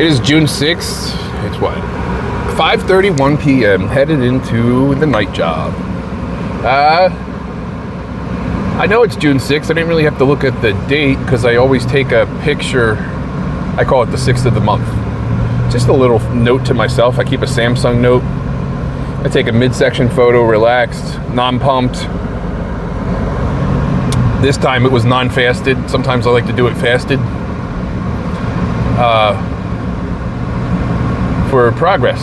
It is June 6th. It's what? 5:31 p.m. Headed into the night job. I know it's June 6th. I didn't really have to look at the date because I always take a picture. I call it the 6th of the month. Just a little note to myself. I keep a Samsung note. I take a midsection photo, relaxed, non-pumped. This time it was non-fasted. Sometimes I like to do it fasted. For progress,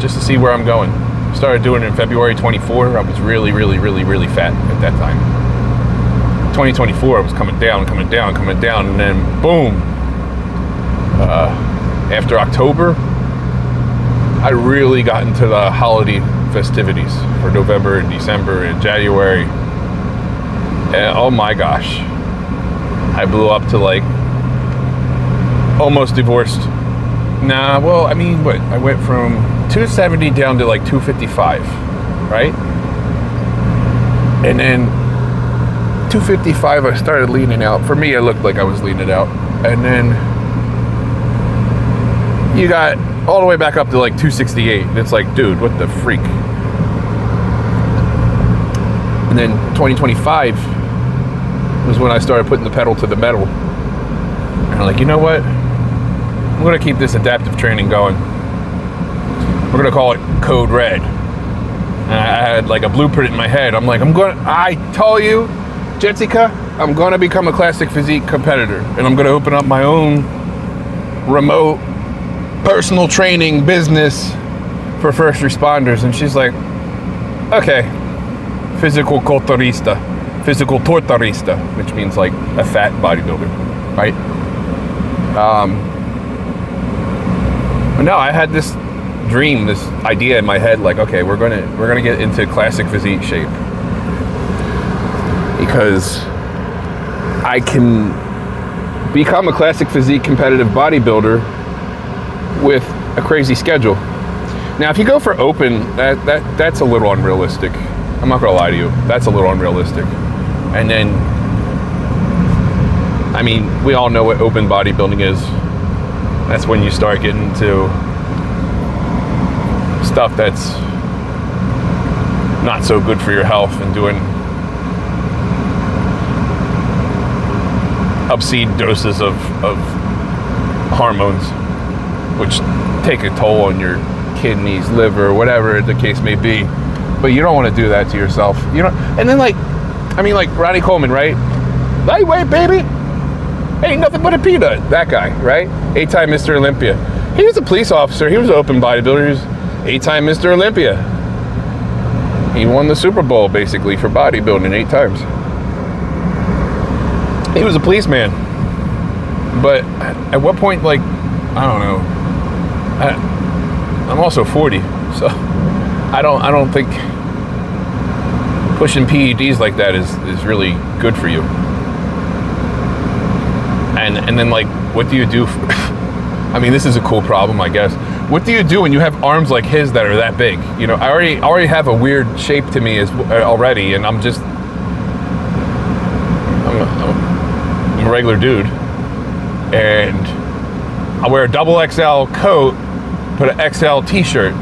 just to see where I'm going. Started doing it in February 24. I was really fat at that time. 2024, I was coming down, and then boom. After October, I really got into the holiday festivities for November and December and January. And oh my gosh, I blew up to like almost divorced. Nah, well, I mean, what? I went from 270 down to like 255, right? And then 255, I started leaning out. For me, it looked like I was leaning out. And then you got all the way back up to like 268. And it's like, dude, what the freak? And then 2025 was when I started putting the pedal to the metal. And I'm like, you know what? I'm going to keep this adaptive training going. We're going to call it Code Red. And I had like a blueprint in my head. I'm like, I tell you, Jessica, I'm going to become a classic physique competitor. And I'm going to open up my own remote personal training business for first responders. And she's like, okay, physical torturista, which means like a fat bodybuilder, right? But no, I had this dream, this idea in my head, like, okay, we're gonna get into classic physique shape because I can become a classic physique competitive bodybuilder with a crazy schedule. Now, if you go for open, that's a little unrealistic. I'm not gonna lie to you, that's a little unrealistic. And then, I mean, we all know what open bodybuilding is. That's when you start getting into stuff that's not so good for your health and doing obscene doses of hormones, which take a toll on your kidneys, liver, whatever the case may be. But you don't want to do that to yourself. You know, and then like Ronnie Coleman, right? Lightweight, baby. Ain't nothing but a peanut. That guy, right? 8-time Mr. Olympia. He was a police officer. He was an open bodybuilder. He was 8-time Mr. Olympia. He won the Super Bowl, basically, for bodybuilding 8 times. He was a policeman. But at what point, like, I don't know. I'm also 40, so I don't think pushing PEDs like that is really good for you. And then, like, what do you do? I mean, this is a cool problem, I guess. What do you do when you have arms like his that are that big? You know, I already have a weird shape to me already, and I'm a regular dude. And I wear a double XL coat, put an XL t-shirt.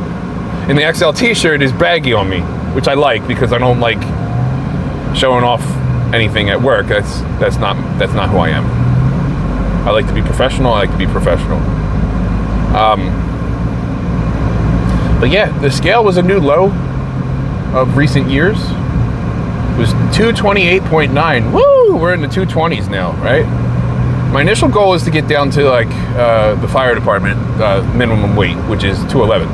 And the XL t-shirt is baggy on me, which I like because I don't like showing off anything at work. That's not who I am. I like to be professional. But yeah, the scale was a new low of recent years. It was 228.9. Woo! We're in the 220s now, right? My initial goal is to get down to like the fire department minimum weight, which is 211.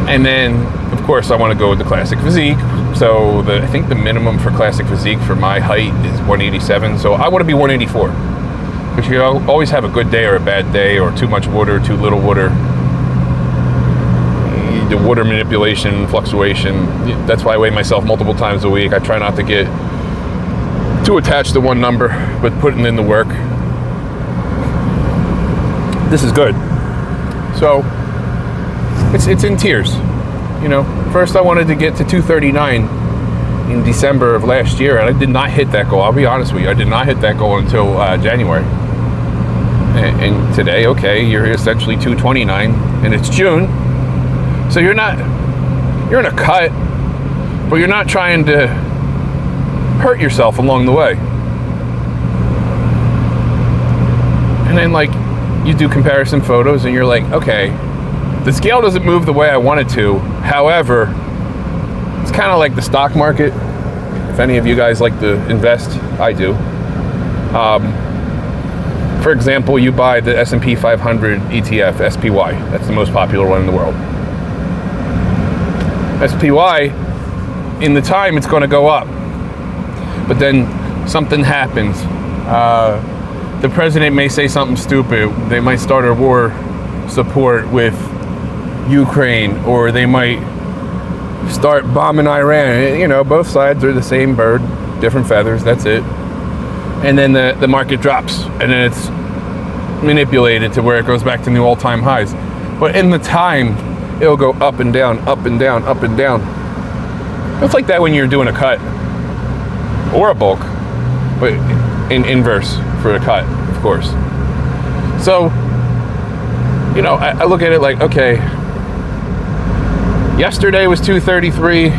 And then, of course, I want to go with the classic physique. So I think the minimum for classic physique for my height is 187. So I want to be 184. But you always have a good day or a bad day, or too much water, too little water. The water manipulation, fluctuation. That's why I weigh myself multiple times a week. I try not to get too attached to one number, but putting in the work. This is good. So it's in tiers. You know, first I wanted to get to 239 in December of last year, and I did not hit that goal. I'll be honest with you, I did not hit that goal until January. And today, okay, you're essentially 229, and it's June. So you're in a cut, but you're not trying to hurt yourself along the way. And then, like, you do comparison photos, and you're like, okay, the scale doesn't move the way I want it to. However, it's kind of like the stock market. If any of you guys like to invest, I do. For example, you buy the S&P 500 ETF, SPY. That's the most popular one in the world. SPY, in the time, it's going to go up. But then something happens. The president may say something stupid. They might start a war support with Ukraine, or they might start bombing Iran. You know, both sides are the same bird, different feathers, that's it. And then the market drops, and then it's manipulated to where it goes back to new all-time highs. But in the time, it'll go up and down, up and down, up and down. It's like that when you're doing a cut or a bulk, but in inverse for a cut, of course. So, you know, I look at it like, okay, yesterday was 233,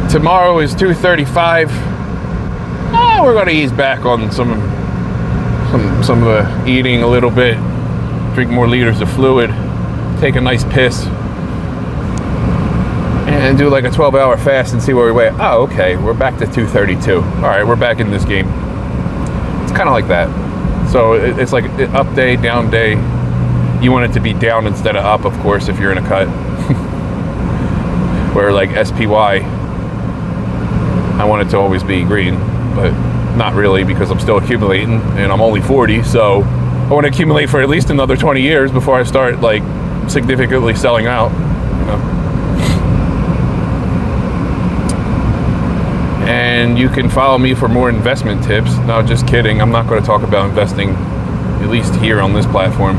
tomorrow is 235. We're going to ease back on some of the eating a little bit, drink more liters of fluid, take a nice piss, and do like a 12-hour fast and see where we weigh. Oh, okay, we're back to 232. All right, we're back in this game. It's kind of like that. So it's like up day, down day. You want it to be down instead of up, of course, if you're in a cut. Where like SPY, I want it to always be green, but not really, because I'm still accumulating and I'm only 40, so I want to accumulate for at least another 20 years before I start like significantly selling out, you know. And you can follow me for more investment tips. No, just kidding. I'm not going to talk about investing, at least here on this platform.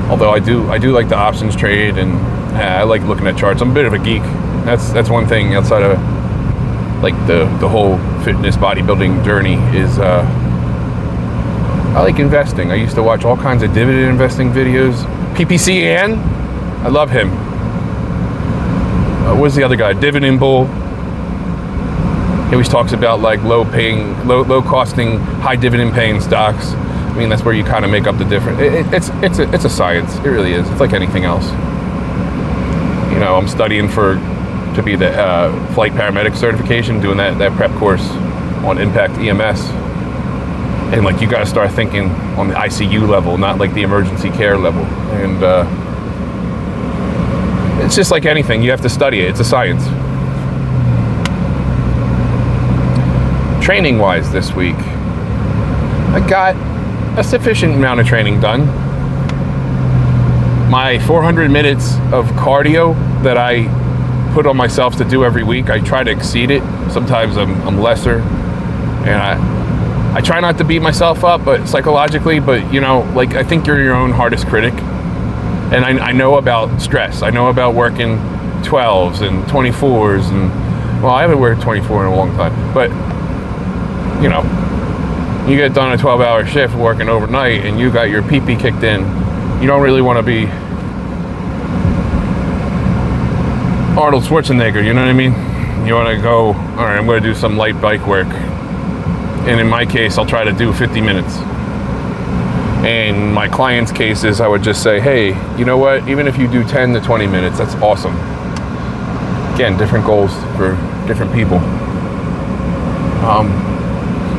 Although I do like the options trade, and I like looking at charts. I'm a bit of a geek. That's one thing outside of like the whole fitness bodybuilding journey is I like investing. I used to watch all kinds of dividend investing videos. PPC Ann, I love him. What's the other guy? Dividend Bull. He always talks about like low costing, high dividend paying stocks. I mean, that's where you kind of make up the difference. It's a science. It really is. It's like anything else. You know, I'm studying to be the flight paramedic certification, doing that prep course on Impact EMS. And like, you got to start thinking on the ICU level, not like the emergency care level. And it's just like anything. You have to study it. It's a science. Training wise this week, I got a sufficient amount of training done. My 400 minutes of cardio that I put on myself to do every week, I try to exceed it. Sometimes I'm lesser, and I try not to beat myself up, but psychologically, but you know, like, I think you're your own hardest critic. And I know about stress. I know about working 12s and 24s, and well, I haven't worked 24 in a long time, but you know, you get done a 12-hour shift working overnight and you got your pee-pee kicked in, you don't really want to be Arnold Schwarzenegger, you know what I mean? You want to go, all right, I'm going to do some light bike work. And in my case, I'll try to do 50 minutes. In my clients' cases, I would just say, hey, you know what? Even if you do 10 to 20 minutes, that's awesome. Again, different goals for different people.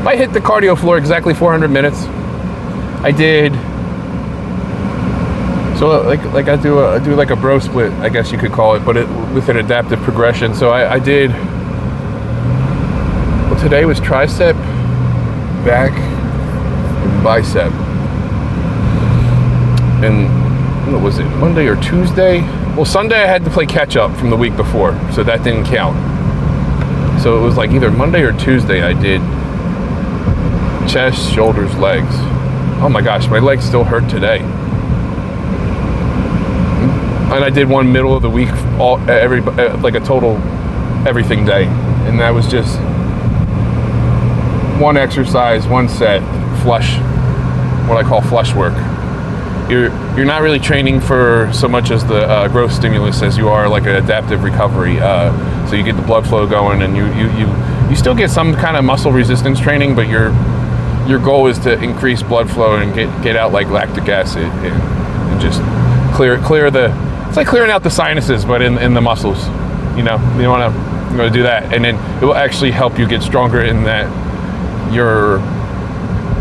I hit the cardio floor exactly 400 minutes. I did, so like I do like a bro split, I guess you could call it, but with an adaptive progression. So I did, well, today was tricep, back, and bicep. And what was it, Monday or Tuesday? Well, Sunday I had to play catch up from the week before, so that didn't count. So it was like either Monday or Tuesday I did chest, shoulders, legs. Oh my gosh, my legs still hurt today. And I did one middle of the week, like a total everything day. And that was just one exercise, one set, flush. what I call flush work. You're not really training for so much as the growth stimulus as you are like an adaptive recovery. So you get the blood flow going, and you still get some kind of muscle resistance training, but your goal is to increase blood flow and get out like lactic acid and just clear it's like clearing out the sinuses, but in the muscles. You want to do that, and then it will actually help you get stronger in that you're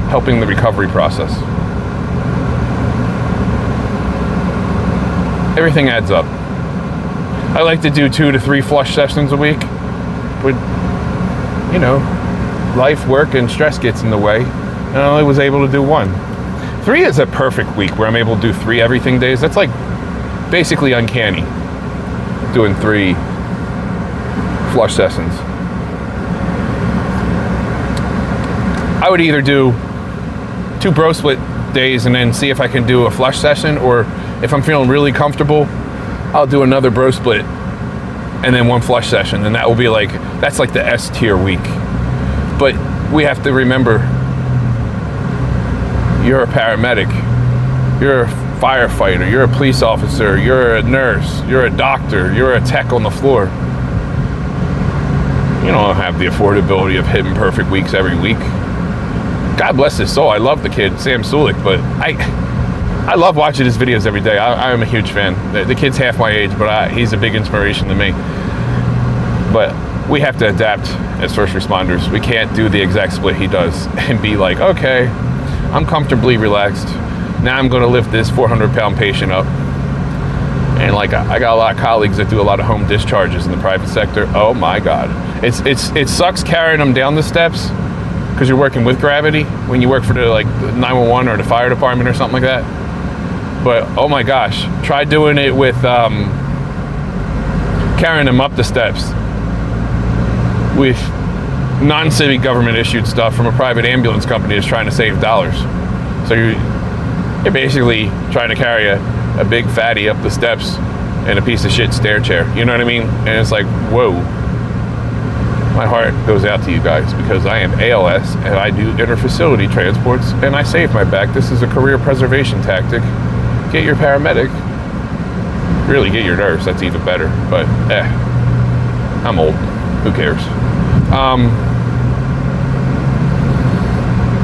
helping the recovery process. Everything adds up. I like to do 2 to 3 flush sessions a week, but life, work, and stress gets in the way, and I only was able to do 1. 3 is a perfect week where I'm able to do 3 everything days. That's like basically uncanny, doing 3 flush sessions. I would either do 2 bro split days and then see if I can do a flush session, or if I'm feeling really comfortable, I'll do another bro split and then 1 flush session, and that will be that's like the S tier week. But we have to remember, you're a paramedic, you're a firefighter, you're a police officer, you're a nurse, you're a doctor, you're a tech on the floor. You don't have the affordability of hitting perfect weeks every week. God bless his soul. I love the kid, Sam Sulik, but I love watching his videos every day. I am a huge fan. The kid's half my age, but he's a big inspiration to me. But we have to adapt as first responders. We can't do the exact split he does and be like, okay, I'm comfortably relaxed. Now I'm going to lift this 400-pound patient up. And I got a lot of colleagues that do a lot of home discharges in the private sector. Oh my God. It sucks carrying them down the steps because you're working with gravity when you work for the 911 or the fire department or something like that. But oh my gosh, try doing it with carrying them up the steps with non-civic government issued stuff from a private ambulance company that's trying to save dollars. So you're basically trying to carry a big fatty up the steps in a piece of shit stair chair. You know what I mean? And it's like, whoa. My heart goes out to you guys because I am ALS and I do interfacility transports and I save my back. This is a career preservation tactic. Get your paramedic. Really, get your nurse. That's even better. But I'm old. Who cares?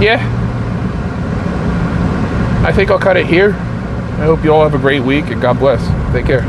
Yeah. I think I'll cut it here. I hope you all have a great week and God bless. Take care.